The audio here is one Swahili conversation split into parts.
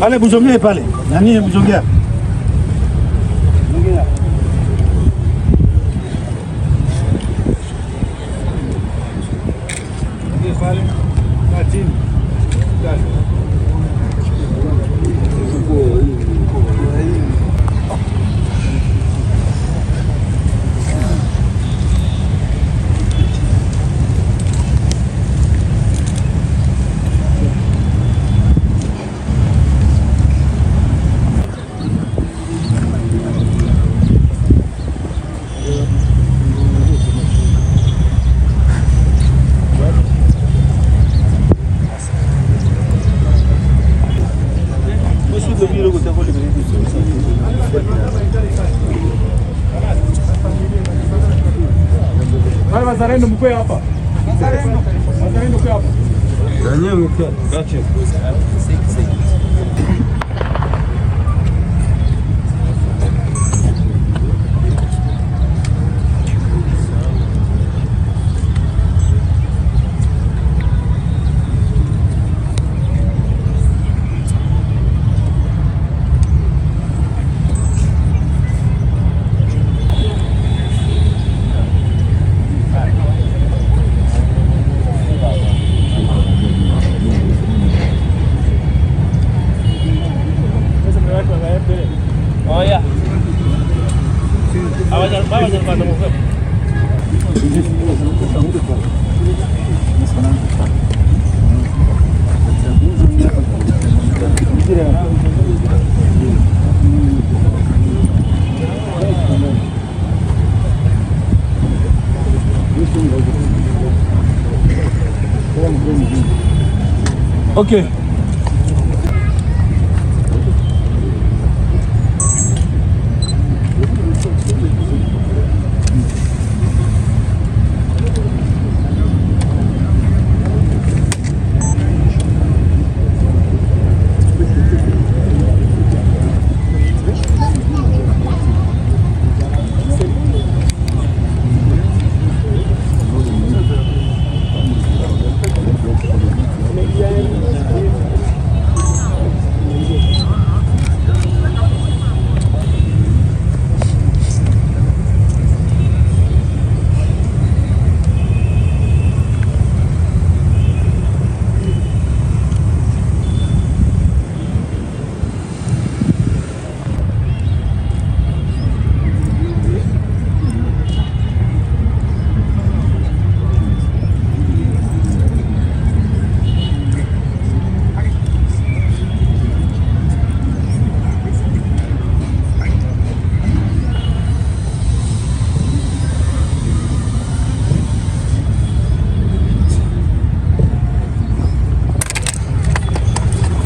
Allez, Boujongé, parlez. Nani Boujongé. Wazalendo mkwe hapa. Wazalendo mkwe hapa. Daniel mkwe. Gotcha. Oh ya. Jangan pada muka. Ok.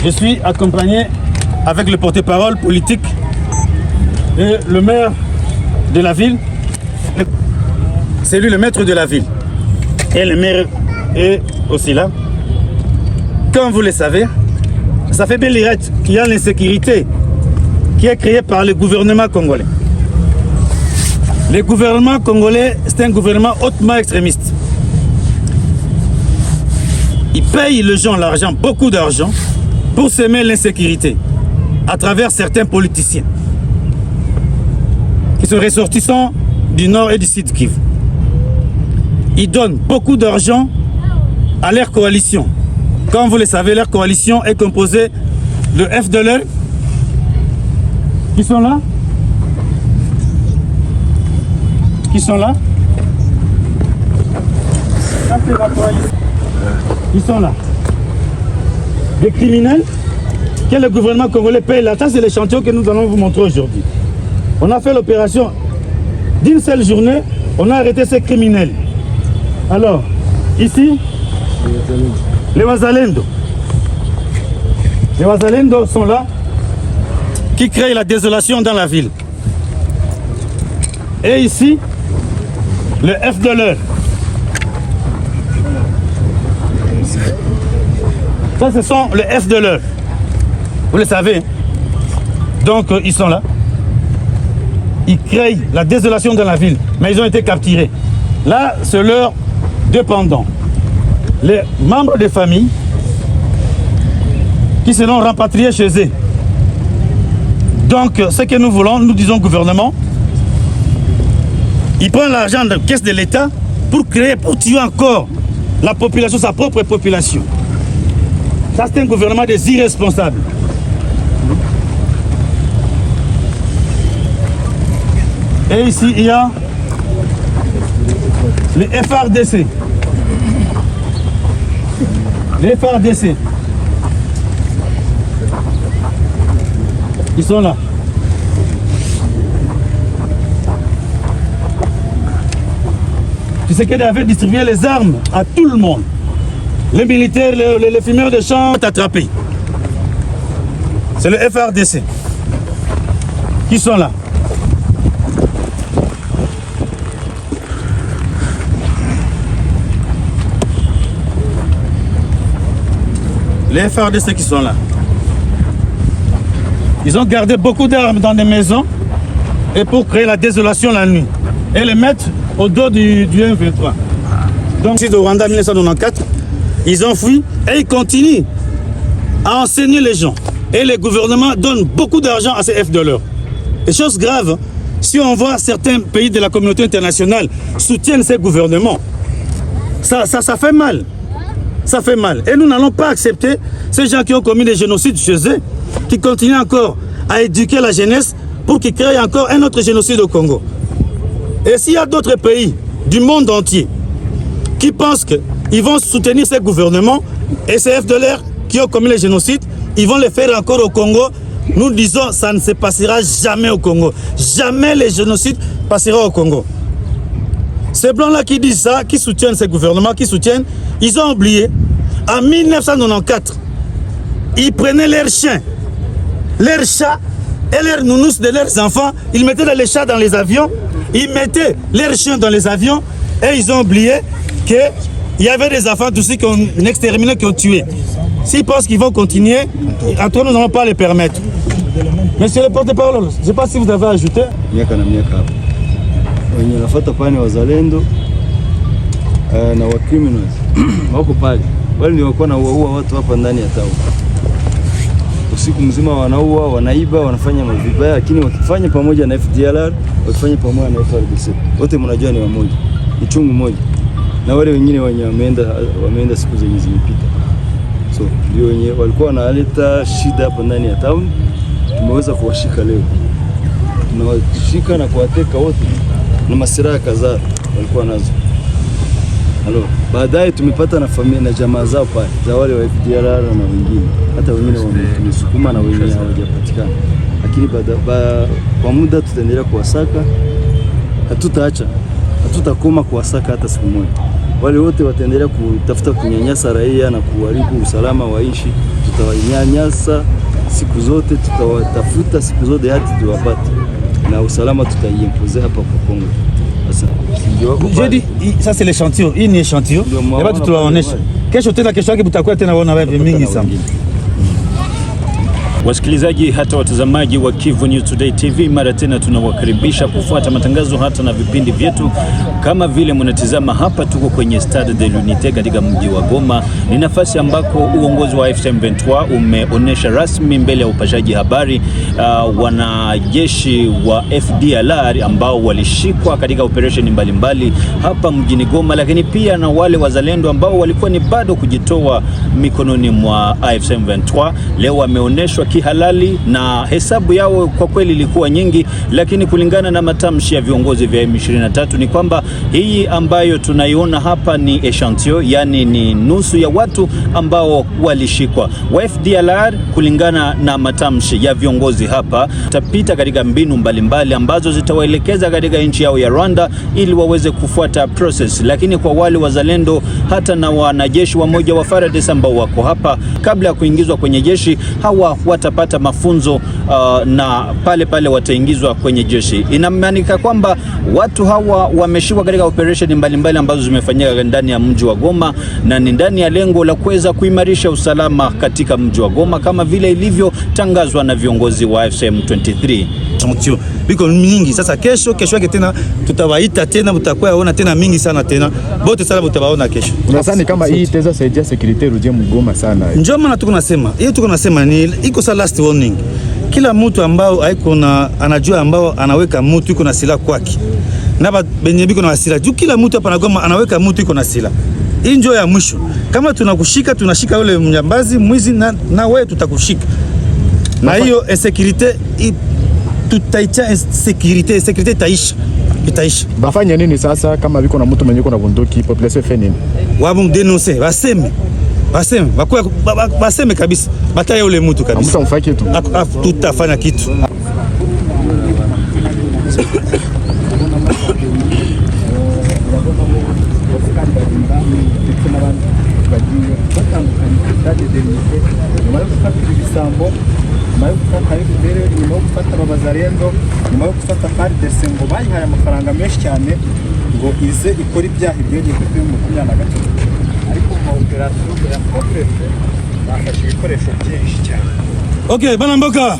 Je suis accompagné avec le porte-parole politique et le maire de la ville. C'est lui le maître de la ville. Et le maire est aussi là. Comme vous le savez, ça fait belle lurette qu'il y a l'insécurité qui est créée par le gouvernement congolais. Le gouvernement congolais, c'est un gouvernement hautement extrémiste. Il paye les gens l'argent, beaucoup d'argent, pour semer l'insécurité à travers certains politiciens qui sont ressortissants du nord et du sud Kivu. Ils donnent beaucoup d'argent à leur coalition. Comme vous le savez, leur coalition est composée de FDLR qui sont là. Qui sont là. Ils sont là. Des criminels que le gouvernement congolais paye. Là, ça c'est l'échantillon que nous allons vous montrer aujourd'hui. On a fait l'opération d'une seule journée, on a arrêté ces criminels. Alors, ici, les Wazalendo. Les Wazalendo sont là, qui créent la désolation dans la ville. Et ici, le FDLR. Ça, ce sont les FDLR. Vous le savez. Donc, ils sont là. Ils créent la désolation dans la ville. Mais ils ont été capturés. Là, c'est leurs dépendants. Les membres des familles qui seront rapatriés chez eux. Donc, ce que nous voulons, nous disons au gouvernement, il prend l'argent de la caisse de l'État pour créer, pour tuer encore la population, sa propre population. Ça, c'est un gouvernement des irresponsables. Et ici, il y a les FRDC. Les FRDC. Ils sont là. Tshisekedi avait distribué les armes à tout le monde. Les militaires, les fumeurs de champs sont attrapés. C'est le FRDC qui sont là. Les FRDC qui sont là. Ils ont gardé beaucoup d'armes dans des maisons et pour créer la désolation la nuit et les mettre au dos du M23. Donc, ici au Rwanda 1994, ils ont fui et ils continuent à enseigner les gens. Et le gouvernement donne beaucoup d'argent à ces FDLR. Et chose grave, si on voit certains pays de la communauté internationale soutiennent ces gouvernements, ça fait mal. Ça fait mal. Et nous n'allons pas accepter ces gens qui ont commis des génocides chez eux, qui continuent encore à éduquer la jeunesse pour qu'ils créent encore un autre génocide au Congo. Et s'il y a d'autres pays du monde entier qui pensent qu'ils vont soutenir ces gouvernements et ces FDLR qui ont commis les génocides, ils vont les faire encore au Congo, nous disons ça ne se passera jamais au Congo. Jamais les génocides passeront au Congo. Ces blancs-là qui disent ça, qui soutiennent ces gouvernements, qui soutiennent, ils ont oublié, en 1994, ils prenaient leurs chiens, leurs chats et leurs nounous de leurs enfants, ils mettaient les chats dans les avions, ils mettaient leurs chiens dans les avions et ils ont oublié qu'il y avait des enfants aussi qui ont exterminé, qui ont tué. S'ils pensent qu'ils vont continuer, en tout cas, nous n'allons pas les permettre. Monsieur le porte-parole, je ne sais pas si vous avez ajouté. Wenye nafuata pale ni wazalendo na wa criminals wako pale, wale ndio wako na uua watu hapa ndani ya town. Usiku mzima wanaua, wanaiba, wanafanya vibaya, lakini wakifanya pamoja na FDLR, wakifanya pamoja na FARDC, wote mnajua ni wamoja, ni chungu moja. Na wale wengine wenye wameenda siku zenye zimepita, so ndio wenye walikuwa wanaleta shida hapa ndani ya town. Tumeweza kuwashika leo, tunawashika na kuwateka wote na masiraha kadhaa walikuwa nazo. Baadaye tumepata na familia na jamaa zao pale, za wale wa FDLR na wengine, hata wengine wamesukuma na wengine hawajapatikana. Lakini kwa muda tutaendelea kuwasaka, hatutakoma kuwasaka hata siku moja. Wale wote wataendelea kutafuta kunyanyasa raia na kuharibu usalama wa nchi, tutawanyanyasa siku zote, tutawatafuta siku zote hadi tuwapate. Na usalama tutaiimposer hapa kwa Kongo. Je dis, ça c'est l'échantillon, hii ni échantillon. Hapa tutawaonesha. Kesho tena yake mtakuwa tena wana wewe mingi sana. Wasikilizaji hata watazamaji wa Kivu News Today TV, mara tena tunawakaribisha kufuata matangazo hata na vipindi vyetu. Kama vile mnatizama hapa, tuko kwenye Stade de l'Unité katika mji wa Goma. Ni nafasi ambako uongozi wa M23 umeonesha rasmi mbele ya upashaji habari wanajeshi wa FDLR ambao walishikwa katika operation mbalimbali hapa mjini Goma, lakini pia na wale wazalendo ambao walikuwa ni bado kujitoa mikononi mwa M23. Leo wameoneshwa kihalali na hesabu yao kwa kweli ilikuwa nyingi, lakini kulingana na matamshi ya viongozi vya M23 ni kwamba hii ambayo tunaiona hapa ni echantillon, yani ni nusu ya watu ambao walishikwa. Wa FDLR kulingana na matamshi ya viongozi hapa tapita katika mbinu mbalimbali ambazo zitawaelekeza katika nchi yao ya Rwanda ili waweze kufuata process, lakini kwa wale wazalendo hata na wanajeshi wa moja wa FARDC ambao wako hapa kabla ya kuingizwa kwenye jeshi, hawa watapata mafunzo na pale pale wataingizwa kwenye jeshi. Inamaanisha kwamba watu hawa wameshikwa katika operation mbalimbali ambazo zimefanyika ndani ya mji wa Goma, na ni ndani ya lengo la kuweza kuimarisha usalama katika mji wa Goma kama vile ilivyotangazwa na viongozi wa FCM 23. Biko mingi sasa, kesho yake tena tutawaita tena, mtakuwa ona tena mingi sana tena, bote sana mtawaona kesho. Unasani kama hii itaweza saidia security rudie Mgoma sana? Njoo maana tuko nasema ni iko sa last warning. Kila mtu ambao haiko na anajua ambao anaweka mtu iko na silaha kwake, na benye biko na silaha juu, kila mtu hapa na Goma anaweka mtu iko na silaha. Hii njoo ya mwisho, kama tunakushika tunashika yule mnyambazi mwizi, na wewe tutakushika. Na hiyo insecurity tutaicha security itaisha. Bafanye nini sasa kama biko na mtu mwenye yuko na bunduki, population fe nini? Wabu denoncer, baseme kabisa, bataye ule mtu kabisa. Hamtamfanya kitu. Tutafanya kitu. nyuma yo gufata FDL, nyuma yo gufata abazalendo, nyuma yo gufata FARDC ngo bayihaye amafaranga menshi cyane ngo ize ikora ibyaha ibyogeye kuri 2023, ariko mu operation ya Progresse bafashe ibikoresho byinshi cyane. Okay, Banamboka.